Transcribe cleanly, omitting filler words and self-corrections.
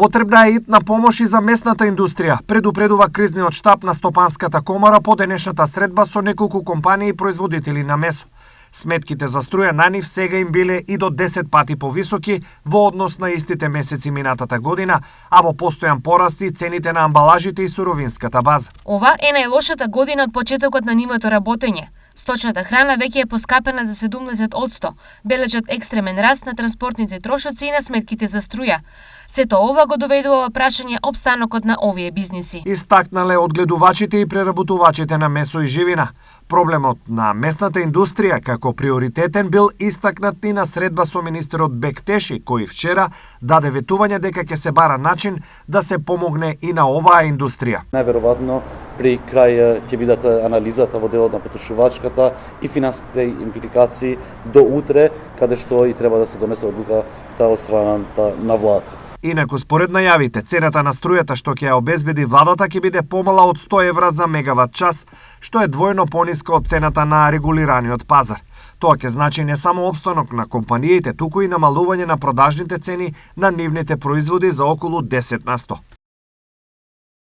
Потребна е итна помош и за местната индустрија, предупредува кризниот штаб на Стопанската комора по денешната средба со неколку компании и производители на месо. Сметките за струја на нив сега им биле и до 10 пати повисоки во однос на истите месеци минатата година, а во постојан пораст и цените на амбалажите и суровинската база. Ова е најлошата година од почетокот на нивото работење. Сточната храна веќе е поскапена за 70%, бележат екстремен раст на транспортните трошоци и на сметките за струја. Сето ова го доведува во прашање опстанокот на овие бизниси. Истакнале одгледувачите и преработувачите на месо и живина. Проблемот на местната индустрија како приоритетен бил истакнат и на средба со министерот Бектеши, кој вчера даде ветување дека ќе се бара начин да се помогне и на оваа индустрија. Најверојатно при крај ќе бидат анализата во делот на потрошувачката и финансиските импликации до утре, каде што и треба да се донесе одлуката од страната на владата. Инаку, според најавите, цената на струјата што ќе ја обезбеди владата ќе биде помала од 100 евра за мегават час, што е двојно пониска од цената на регулираниот пазар. Тоа ќе значи не само опстанок на компаниите, туку и намалување на продажните цени на нивните производи за околу 10%.